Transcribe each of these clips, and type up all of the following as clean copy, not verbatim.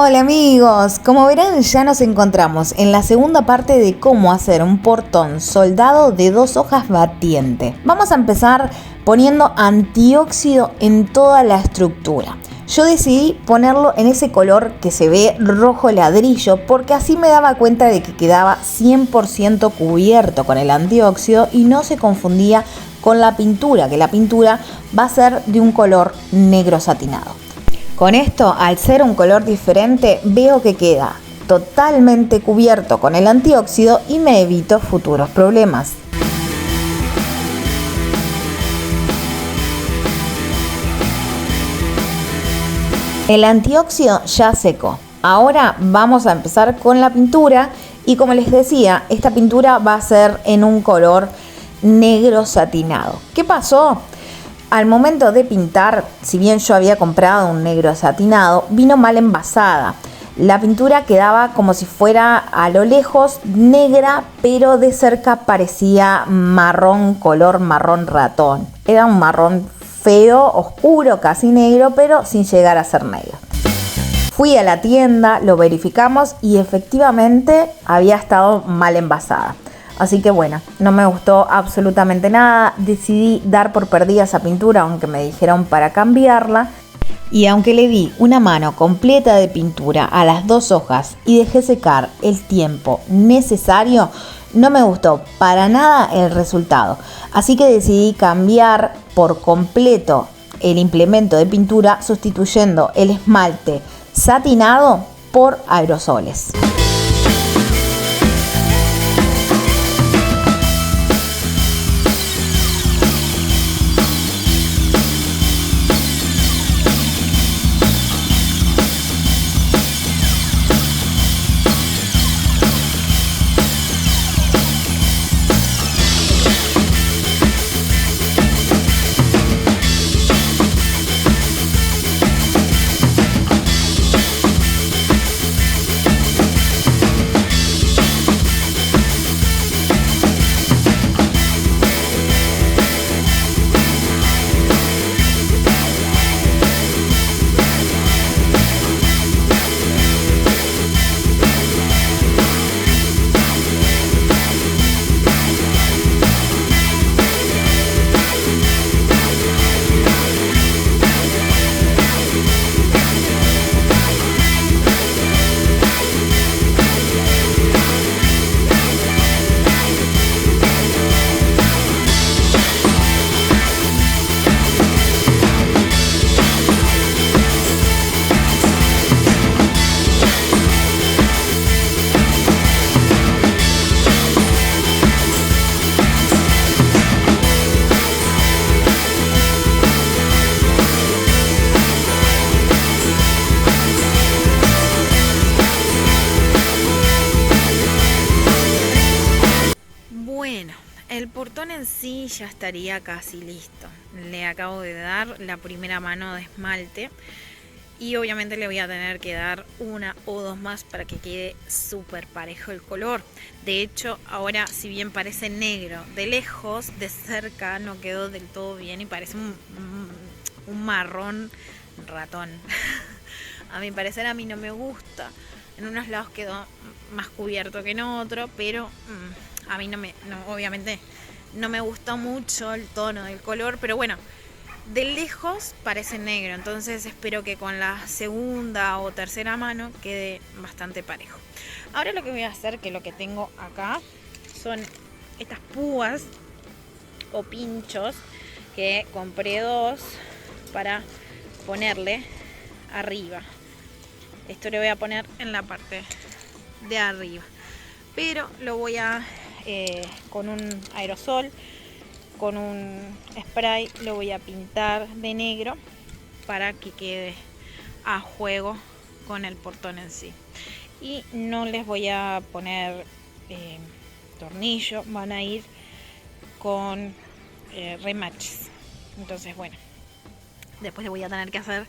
Hola amigos, como verán ya nos encontramos en la segunda parte de cómo hacer un portón soldado de 2 hojas batiente. Vamos a empezar poniendo antióxido en toda la estructura. Yo decidí ponerlo en ese color que se ve rojo ladrillo porque así me daba cuenta de que quedaba 100% cubierto con el antióxido y no se confundía con la pintura, que la pintura va a ser de un color negro satinado. Con esto, al ser un color diferente, veo que queda totalmente cubierto con el antióxido y me evito futuros problemas. El antióxido ya secó. Ahora vamos a empezar con la pintura y como les decía, esta pintura va a ser en un color negro satinado. ¿Qué pasó? Al momento de pintar, si bien yo había comprado un negro satinado, vino mal envasada. La pintura quedaba como si fuera a lo lejos negra, pero de cerca parecía marrón, color marrón ratón. Era un marrón feo, oscuro, casi negro, pero sin llegar a ser negro. Fui a la tienda, lo verificamos y efectivamente había estado mal envasada. Así que bueno, no me gustó absolutamente nada, decidí dar por perdida esa pintura aunque me dijeron para cambiarla y aunque le di una mano completa de pintura a las 2 hojas y dejé secar el tiempo necesario, no me gustó para nada el resultado. Así que decidí cambiar por completo el implemento de pintura sustituyendo el esmalte satinado por aerosoles. El portón en sí ya estaría casi listo. Le acabo de dar la primera mano de esmalte y obviamente le voy a tener que dar 1 o 2 más para que quede súper parejo el color. De hecho, ahora si bien parece negro de lejos, de cerca no quedó del todo bien y parece un marrón ratón. A mi parecer a mí no me gusta. En unos lados quedó más cubierto que en otro, pero a mí obviamente no me gustó mucho el tono del color, pero bueno, de lejos parece negro, entonces espero que con la segunda o tercera mano quede bastante parejo. Ahora lo que voy a hacer, que lo que tengo acá son estas púas o pinchos que compré 2 para ponerle arriba. Esto le voy a poner en la parte de arriba, pero lo voy a con un aerosol, con un spray, lo voy a pintar de negro para que quede a juego con el portón en sí. Y no les voy a poner tornillo, van a ir con remaches. Entonces bueno, después le voy a tener que hacer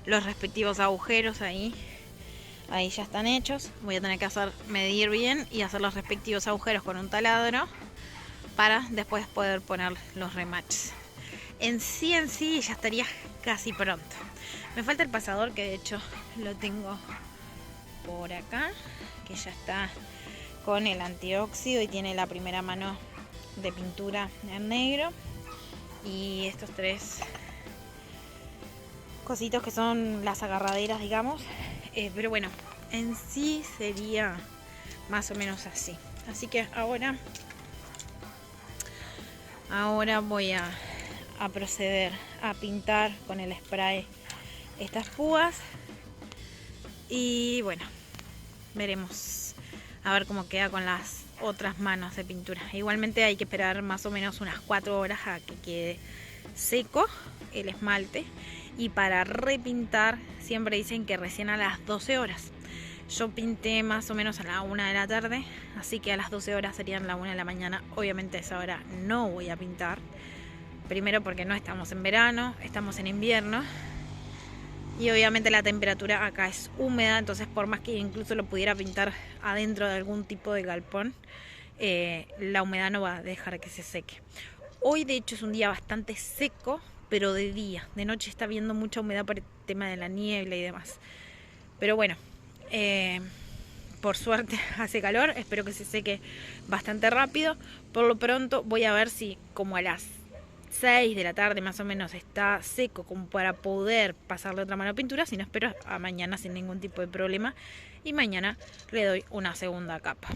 los respectivos agujeros ahí ya están hechos. Voy a tener que medir bien y hacer los respectivos agujeros con un taladro para después poder poner los remaches. En sí ya estaría casi pronto. Me falta el pasador, que de hecho lo tengo por acá, que ya está con el antióxido y tiene la primera mano de pintura en negro. Y estos 3 cositos que son las agarraderas, digamos. Pero bueno, en sí sería más o menos así. Así que ahora voy a proceder a pintar con el spray estas púas. Y bueno, veremos a ver cómo queda con las otras manos de pintura. Igualmente hay que esperar más o menos unas 4 horas a que quede seco el esmalte. Y para repintar siempre dicen que recién a las 12 horas. Yo pinté más o menos a la 1 de la tarde, así que a las 12 horas serían la 1 de la mañana. Obviamente a esa hora no voy a pintar. Primero porque no estamos en verano, estamos en invierno. Y obviamente la temperatura acá es húmeda, entonces por más que incluso lo pudiera pintar adentro de algún tipo de galpón, la humedad no va a dejar que se seque. Hoy de hecho es un día bastante seco, pero de día. De noche está habiendo mucha humedad por el tema de la niebla y demás. Pero bueno, por suerte hace calor, espero que se seque bastante rápido. Por lo pronto voy a ver si como a las 6 de la tarde más o menos está seco como para poder pasarle otra mano de pintura. Si no, espero a mañana sin ningún tipo de problema. Y mañana le doy una segunda capa.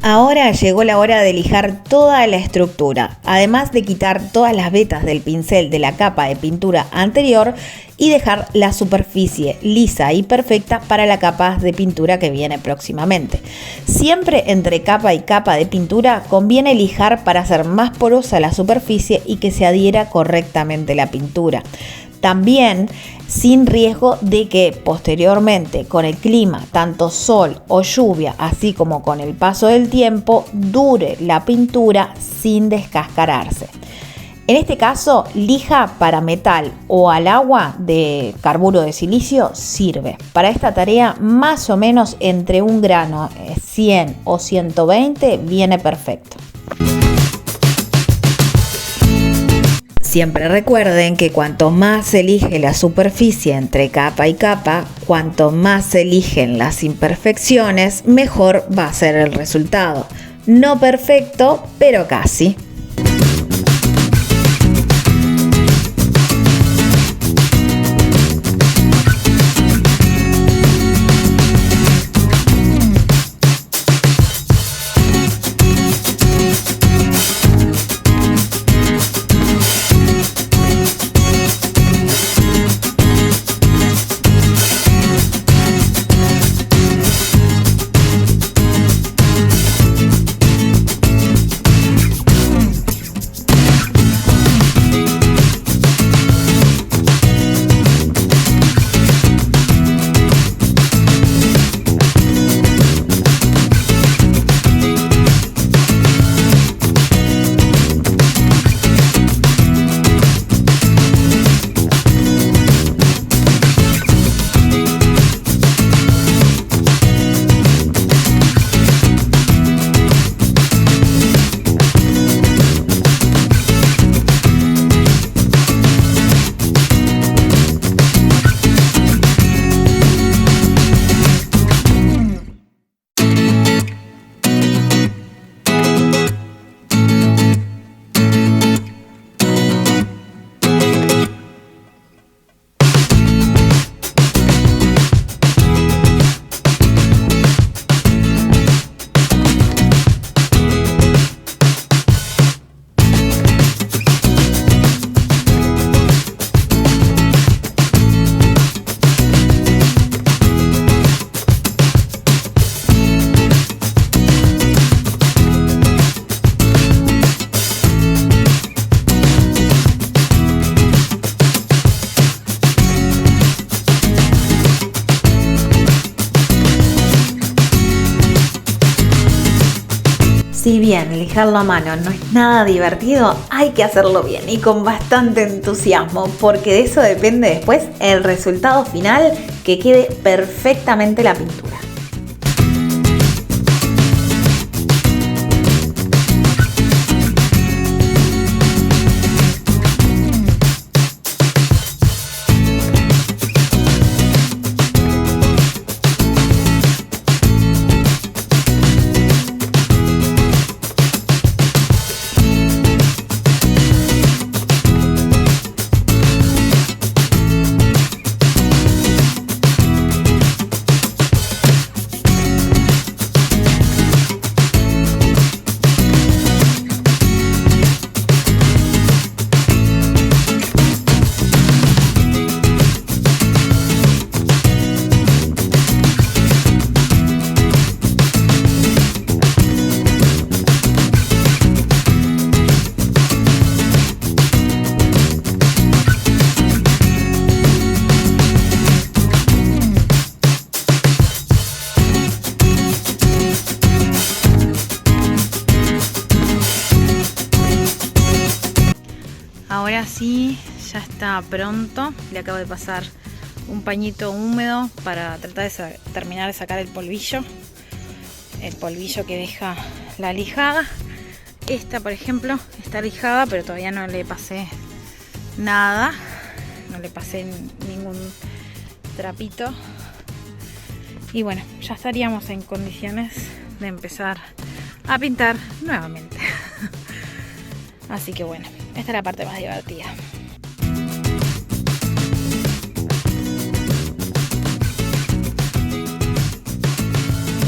Ahora llegó la hora de lijar toda la estructura, además de quitar todas las vetas del pincel de la capa de pintura anterior y dejar la superficie lisa y perfecta para la capa de pintura que viene próximamente. Siempre entre capa y capa de pintura conviene lijar para hacer más porosa la superficie y que se adhiera correctamente la pintura. También sin riesgo de que posteriormente con el clima, tanto sol o lluvia, así como con el paso del tiempo, dure la pintura sin descascararse. En este caso, lija para metal o al agua de carburo de silicio sirve. Para esta tarea, más o menos entre un grano 100 o 120 viene perfecto. Siempre recuerden que cuanto más se elige la superficie entre capa y capa, cuanto más se eligen las imperfecciones, mejor va a ser el resultado. No perfecto, pero casi. bien lijarlo a mano no es nada divertido, hay que hacerlo bien y con bastante entusiasmo, porque de eso depende después el resultado final, que quede perfectamente la pintura. Ahora sí, ya está pronto. Le acabo de pasar un pañito húmedo para tratar de terminar de sacar el polvillo que deja la lijada. Esta, por ejemplo, está lijada, pero todavía no le pasé nada, no le pasé ningún trapito. Y bueno, ya estaríamos en condiciones de empezar a pintar nuevamente. Así que bueno, esta es la parte más divertida.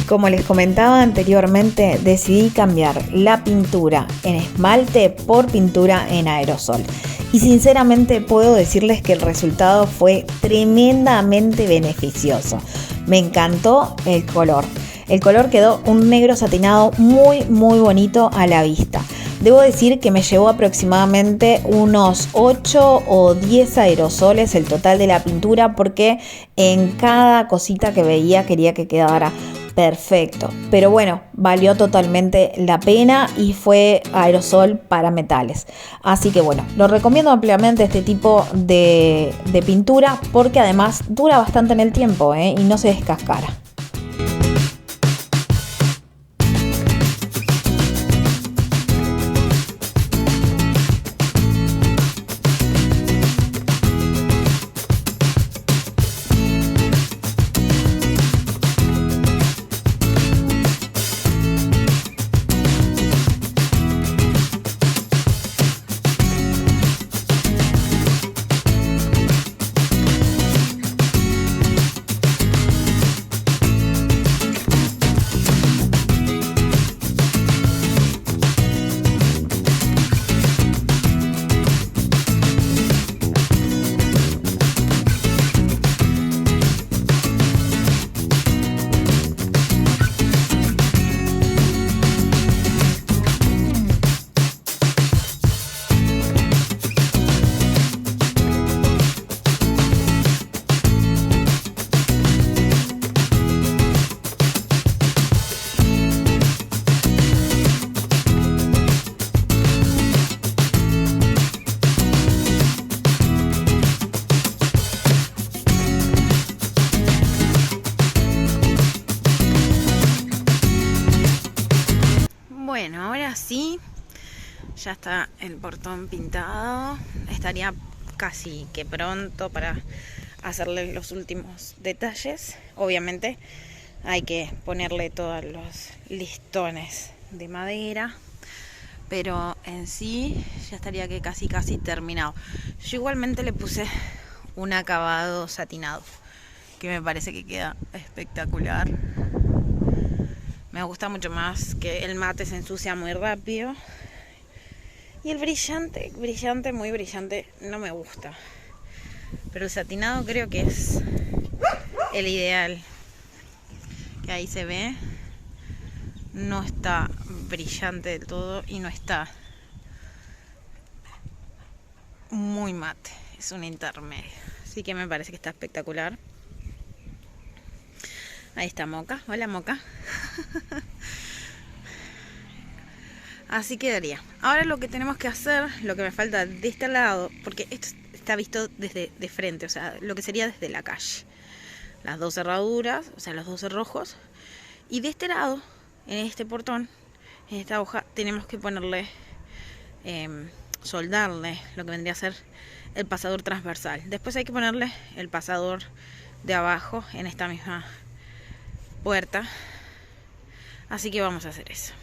Como les comentaba anteriormente, decidí cambiar la pintura en esmalte por pintura en aerosol. Y sinceramente puedo decirles que el resultado fue tremendamente beneficioso. Me encantó el color. El color quedó un negro satinado muy bonito a la vista. Debo decir que me llevó aproximadamente unos 8 o 10 aerosoles el total de la pintura, porque en cada cosita que veía quería que quedara perfecto. Pero bueno, valió totalmente la pena y fue aerosol para metales. Así que bueno, lo recomiendo ampliamente este tipo de pintura, porque además dura bastante en el tiempo, y no se descascara. Bueno, ahora sí, ya está el portón pintado. Estaría casi que pronto para hacerle los últimos detalles. Obviamente hay que ponerle todos los listones de madera, pero en sí ya estaría que casi terminado. Yo igualmente le puse un acabado satinado, que me parece que queda espectacular. Me gusta mucho más que el mate, se ensucia muy rápido. Y el brillante, muy brillante, no me gusta. Pero el satinado creo que es el ideal. Que ahí se ve. No está brillante del todo y no está muy mate. Es un intermedio. Así que me parece que está espectacular. Ahí está Moca. Hola, Moca. Así quedaría. Ahora lo que tenemos que hacer, lo que me falta de este lado, porque esto está visto desde de frente, o sea, lo que sería desde la calle. Las dos cerraduras, o sea, los dos cerrojos. Y de este lado, en este portón, en esta hoja, tenemos que ponerle, soldarle lo que vendría a ser el pasador transversal. Después hay que ponerle el pasador de abajo en esta misma puerta. Así que vamos a hacer eso.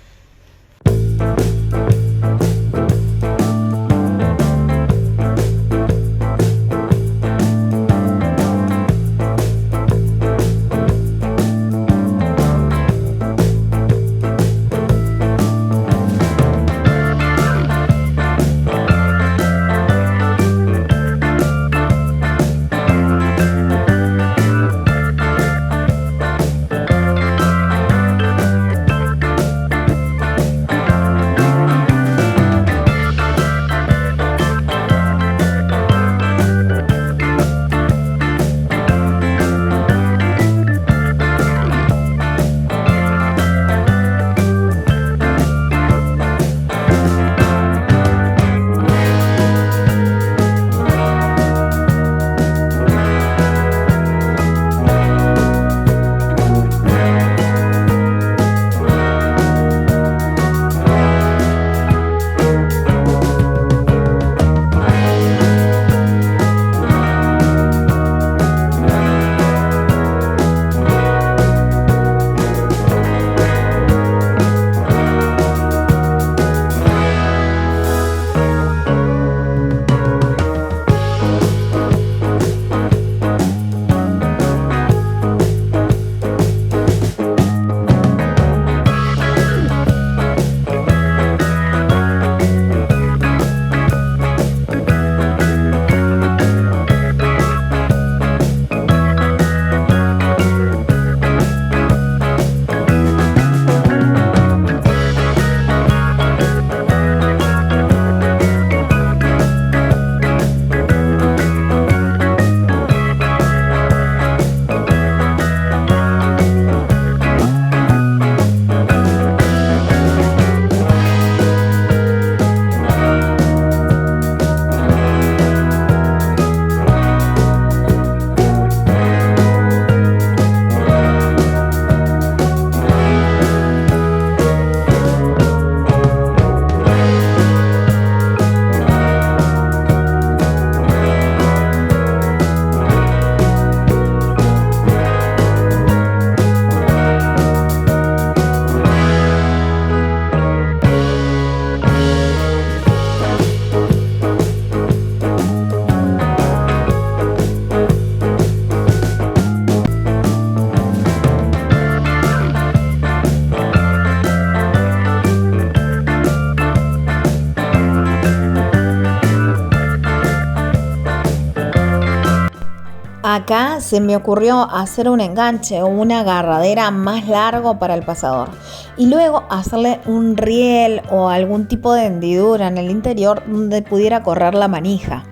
Acá se me ocurrió hacer un enganche o una agarradera más largo para el pasador y luego hacerle un riel o algún tipo de hendidura en el interior donde pudiera correr la manija.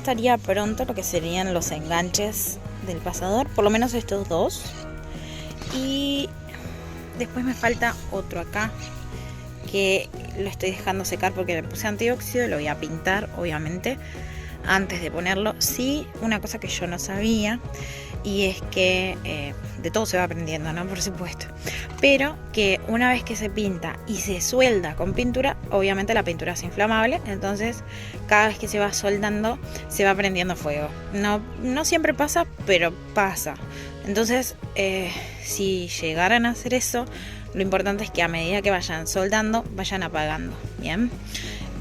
Estaría pronto lo que serían los enganches del pasador, por lo menos estos dos, y Después me falta otro acá, que lo estoy dejando secar porque le puse antióxido. Lo voy a pintar, obviamente, antes de ponerlo. Sí, una cosa que yo no sabía, y es que de todo se va aprendiendo, ¿no? Por supuesto. Pero que una vez que se pinta y se suelda con pintura, obviamente la pintura es inflamable, entonces cada vez que se va soldando se va prendiendo fuego. No siempre pasa, pero pasa. Entonces, si llegaran a hacer eso, lo importante es que a medida que vayan soldando, vayan apagando, ¿bien?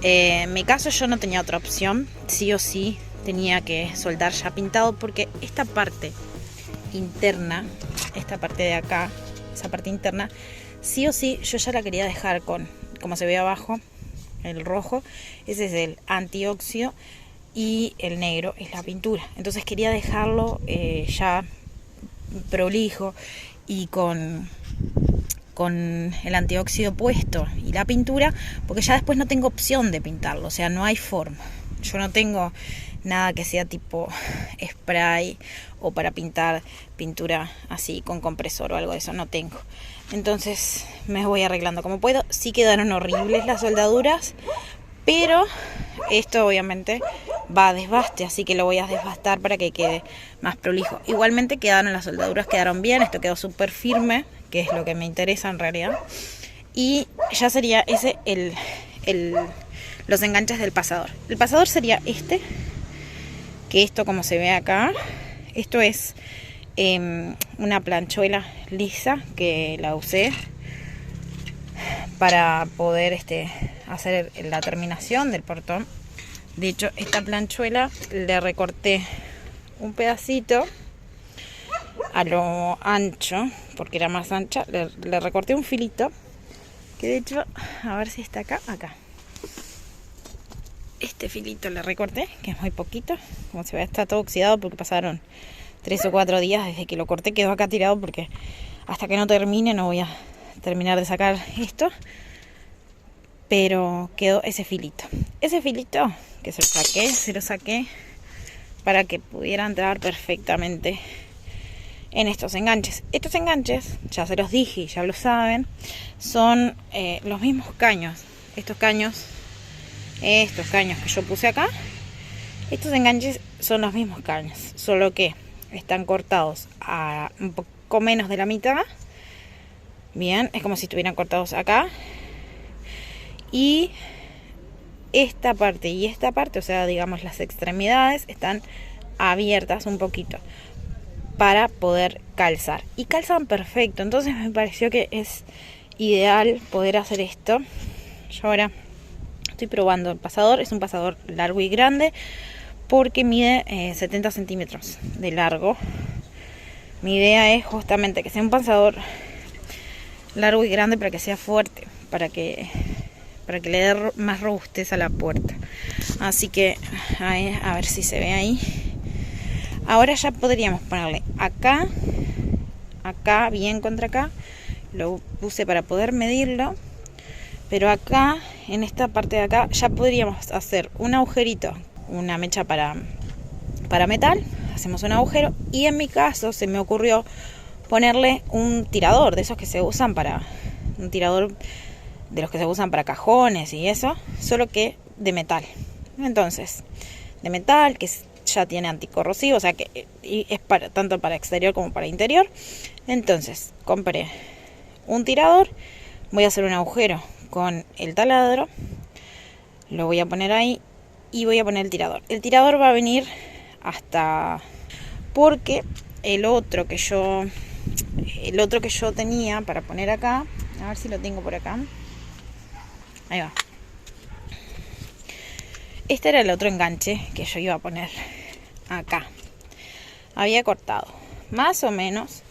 En mi caso yo no tenía otra opción, sí o sí tenía que soldar ya pintado, porque esta parte interna, esta parte de acá, esa parte interna, sí o sí yo ya la quería dejar con, como se ve abajo, el rojo, ese es el antióxido, y el negro es la pintura. Entonces quería dejarlo ya prolijo y con el antióxido puesto y la pintura, porque ya después no tengo opción de pintarlo, o sea, no hay forma. Yo no tengo nada que sea tipo spray o para pintar pintura así con compresor o algo de eso, no tengo. Entonces me voy arreglando como puedo. Sí quedaron horribles las soldaduras, pero esto obviamente va a desbaste, así que lo voy a desbastar para que quede más prolijo. Igualmente quedaron las soldaduras, quedaron bien, esto quedó súper firme, que es lo que me interesa en realidad. Y ya sería ese los enganches del pasador. El pasador sería este, que esto, como se ve acá, esto es una planchuela lisa que la usé para poder hacer la terminación del portón. De hecho, esta planchuela le recorté un pedacito a lo ancho, porque era más ancha. Le recorté un filito, que de hecho, a ver si está acá. Este filito le recorté, que es muy poquito. Como se ve, está todo oxidado porque pasaron 3 o 4 días desde que lo corté. Quedó acá tirado porque hasta que no termine no voy a terminar de sacar esto. Pero quedó ese filito. Ese filito que se lo saqué para que pudiera entrar perfectamente en estos enganches. Estos enganches, ya se los dije y ya lo saben, son los mismos caños. Estos caños que yo puse acá, estos enganches son los mismos caños, solo que están cortados a un poco menos de la mitad. Bien, es como si estuvieran cortados acá. Y esta parte y esta parte, o sea, digamos las extremidades, están abiertas un poquito para poder calzar. Y calzan perfecto, entonces me pareció que es ideal poder hacer esto. Yo ahora estoy probando el pasador, es un pasador largo y grande porque mide 70 centímetros de largo. Mi idea es justamente que sea un pasador largo y grande para que sea fuerte, para que le dé más robustez a la puerta. Así que a ver si se ve ahí. Ahora ya podríamos ponerle acá, bien contra acá. Lo puse para poder medirlo. Pero acá, en esta parte de acá, ya podríamos hacer un agujerito, una mecha para metal. Hacemos un agujero. Y en mi caso se me ocurrió ponerle un tirador de esos que se usan un tirador de los que se usan para cajones y eso, solo que de metal. Entonces, de metal, que ya tiene anticorrosivo, o sea que es tanto para exterior como para interior. Entonces, compré un tirador, voy a hacer un agujero con el taladro, lo voy a poner ahí y voy a poner el tirador. El tirador va a venir hasta, porque el otro que yo tenía para poner acá, a ver si lo tengo por acá. Ahí va. Este era el otro enganche que yo iba a poner acá. Había cortado más o menos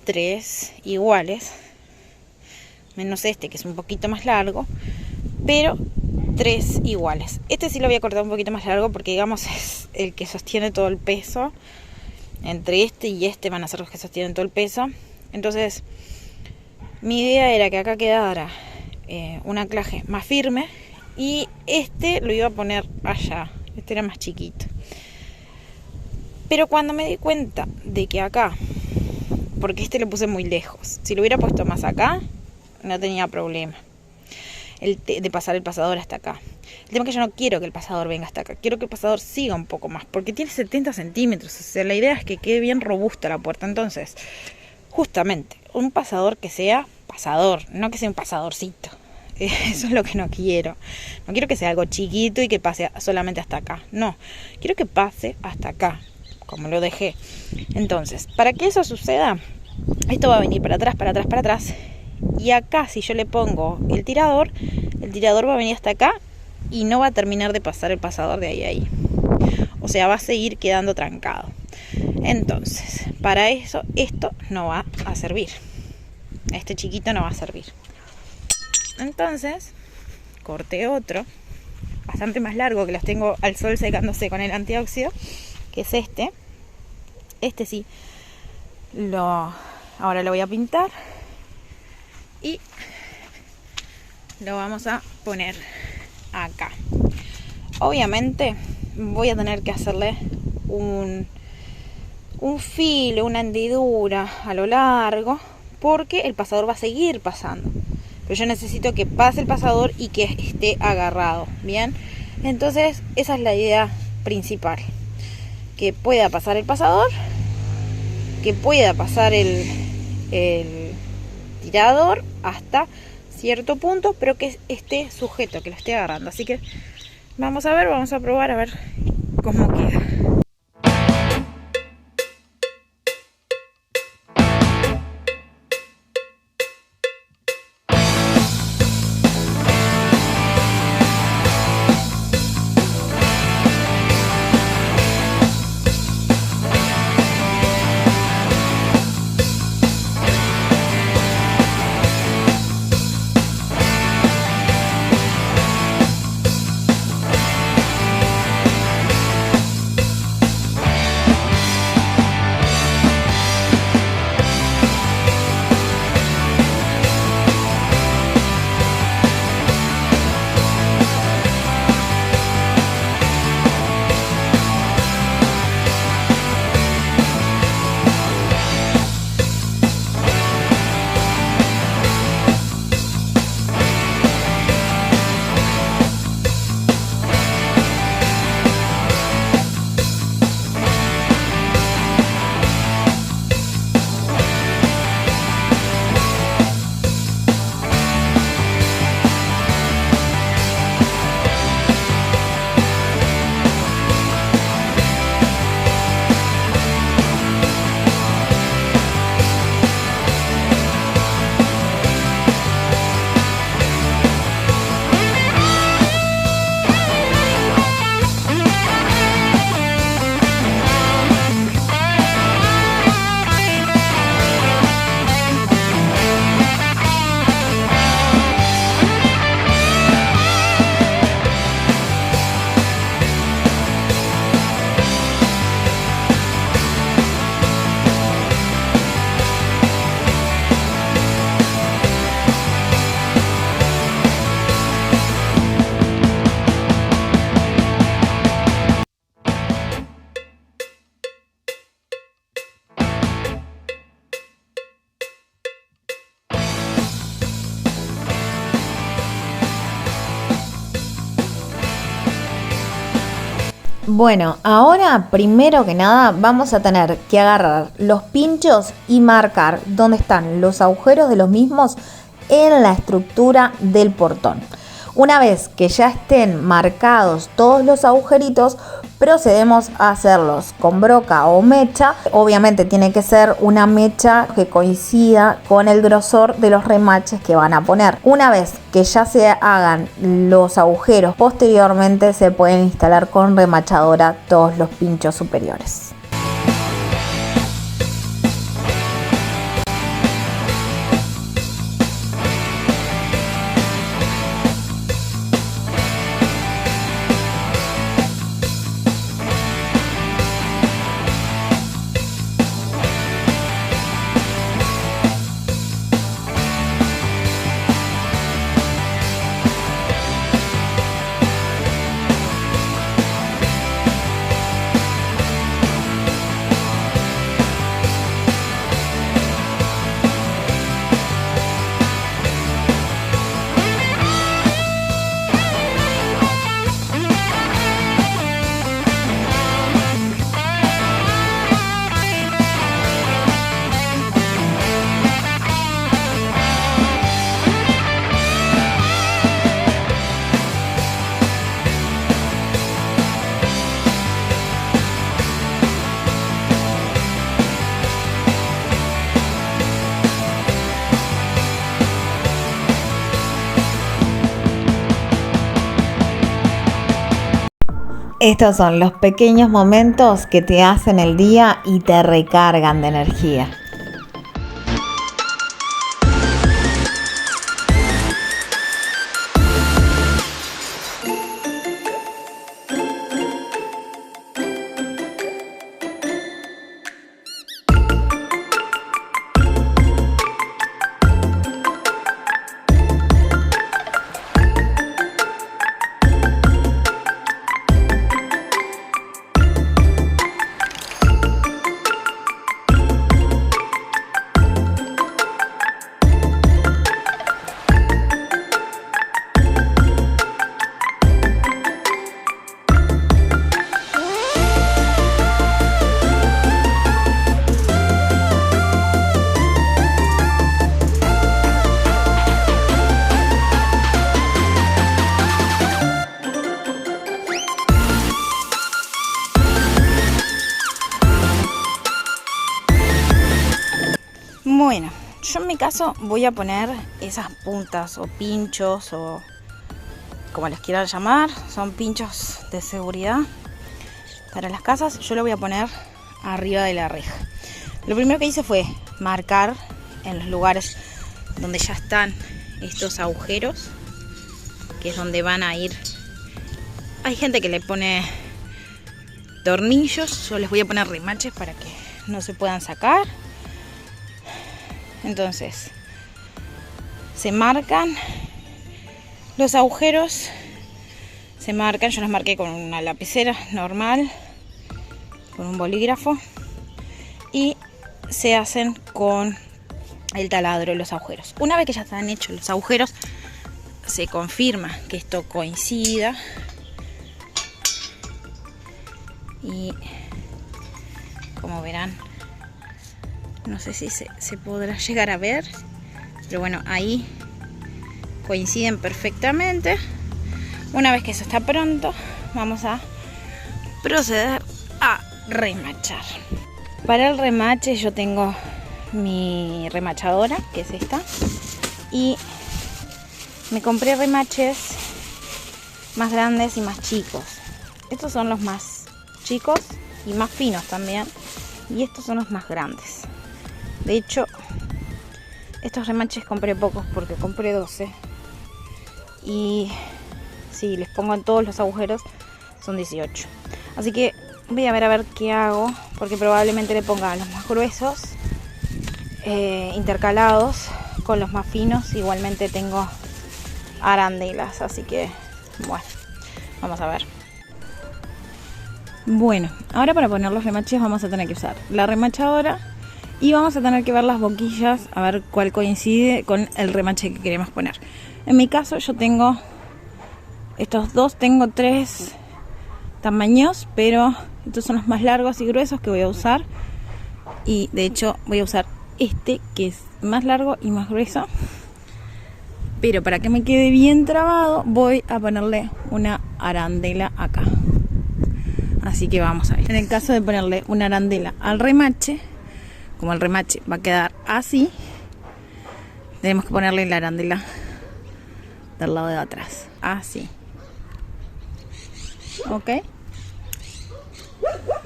3 iguales, menos este que es un poquito más largo, pero 3 iguales. Este sí lo había cortado un poquito más largo porque, digamos, es el que sostiene todo el peso. Entre este y este van a ser los que sostienen todo el peso. Entonces, mi idea era que acá quedara un anclaje más firme y este lo iba a poner allá. Este era más chiquito. Pero cuando me di cuenta de que acá porque este lo puse muy lejos. Si lo hubiera puesto más acá, no tenía problema de pasar el pasador hasta acá. El tema es que yo no quiero que el pasador venga hasta acá. Quiero que el pasador siga un poco más, porque tiene 70 centímetros. O sea, la idea es que quede bien robusta la puerta. Entonces, justamente, un pasador que sea pasador, no que sea un pasadorcito. Eso es lo que no quiero. No quiero que sea algo chiquito y que pase solamente hasta acá. No, quiero que pase hasta acá, como lo dejé. Entonces, para que eso suceda, esto va a venir para atrás, para atrás, para atrás. Y acá, si yo le pongo el tirador va a venir hasta acá y no va a terminar de pasar el pasador de ahí a ahí. O sea, va a seguir quedando trancado. Entonces, para eso, esto no va a servir. Este chiquito no va a servir. Entonces, corté otro, bastante más largo, que los tengo al sol secándose con el antióxido, que es este. Este sí, ahora lo voy a pintar y lo vamos a poner acá. Obviamente voy a tener que hacerle un filo, una hendidura a lo largo, porque el pasador va a seguir pasando. Pero yo necesito que pase el pasador y que esté agarrado, ¿bien? Entonces esa es la idea principal. Que pueda pasar el pasador, que pueda pasar el tirador hasta cierto punto, pero que esté sujeto, que lo esté agarrando. Así que vamos a ver, vamos a probar a ver cómo queda. Bueno, ahora primero que nada vamos a tener que agarrar los pinchos y marcar dónde están los agujeros de los mismos en la estructura del portón. Una vez que ya estén marcados todos los agujeritos, procedemos a hacerlos con broca o mecha. Obviamente tiene que ser una mecha que coincida con el grosor de los remaches que van a poner. Una vez que ya se hagan los agujeros, posteriormente se pueden instalar con remachadora todos los pinchos superiores. Estos son los pequeños momentos que te hacen el día y te recargan de energía. Bueno, yo en mi caso voy a poner esas puntas o pinchos o como les quieran llamar, son pinchos de seguridad para las casas. Yo lo voy a poner arriba de la reja. Lo primero que hice fue marcar en los lugares donde ya están estos agujeros, que es donde van a ir. Hay gente que le pone tornillos, yo les voy a poner remaches para que no se puedan sacar. Entonces se marcan los agujeros, yo los marqué con una lapicera normal, con un bolígrafo, y se hacen con el taladro los agujeros. Una vez que ya están hechos los agujeros, se confirma que esto coincida y, como verán, no sé si se podrá llegar a ver, pero bueno, ahí coinciden perfectamente. Una vez que eso está pronto, vamos a proceder a remachar. Para el remache yo tengo mi remachadora, que es esta, y me compré remaches más grandes y más chicos. Estos son los más chicos y más finos también, y estos son los más grandes. De hecho, estos remaches compré pocos porque compré 12. Y si les pongo en todos los agujeros, son 18. Así que voy a ver qué hago, porque probablemente le ponga los más gruesos intercalados con los más finos. Igualmente tengo arandelas, así que bueno, vamos a ver. Bueno, ahora para poner los remaches vamos a tener que usar la remachadora y vamos a tener que ver las boquillas, a ver cuál coincide con el remache que queremos poner. En mi caso yo tengo estos dos, tengo 3 tamaños, pero estos son los más largos y gruesos que voy a usar. Y de hecho voy a usar este, que es más largo y más grueso. Pero para que me quede bien trabado, voy a ponerle una arandela acá. Así que vamos a ver. En el caso de ponerle una arandela al remache, como el remache va a quedar así, tenemos que ponerle la arandela del lado de atrás, así. Ok,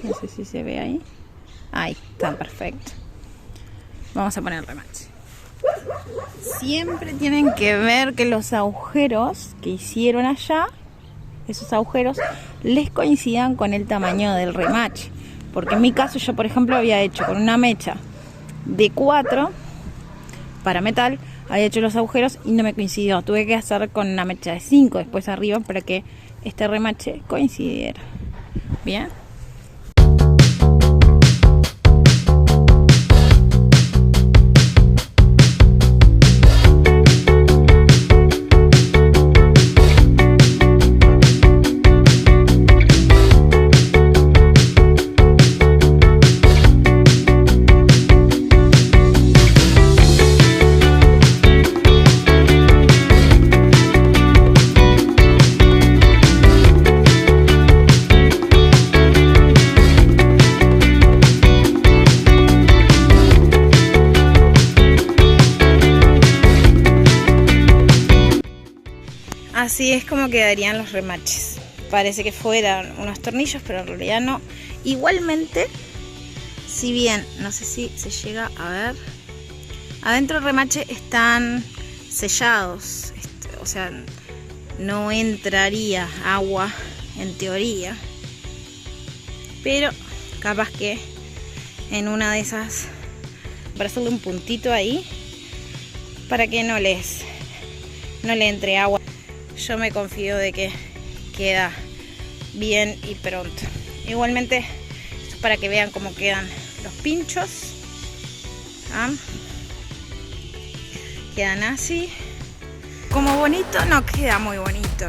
no sé si se ve ahí. Ahí está, perfecto. Vamos a poner el remache. Siempre tienen que ver que los agujeros que hicieron allá, esos agujeros, les coincidan con el tamaño del remache. Porque en mi caso yo, por ejemplo, había hecho con una mecha de 4 para metal, había hecho los agujeros y no me coincidió. Tuve que hacer con una mecha de 5 después arriba para que este remache coincidiera. Bien. Así es como quedarían los remaches. parece que fueran unos tornillos, pero en realidad no. Igualmente, si bien, no sé si se llega a ver, adentro del remache están sellados, o sea, no entraría agua en teoría, pero capaz que en una de esas, para hacerle un puntito ahí, para que no le entre agua. Yo me confío de que queda bien y pronto. Igualmente, esto es para que vean cómo quedan los pinchos. ¿Ah? Quedan así. Como bonito, no queda muy bonito.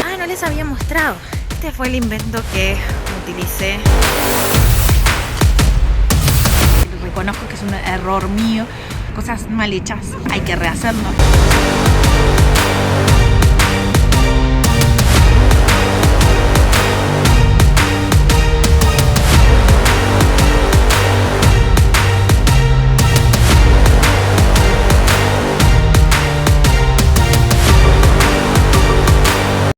Ah, no les había mostrado. Este fue el invento que utilicé. Reconozco que es un error mío. Cosas mal hechas, hay que rehacerlo.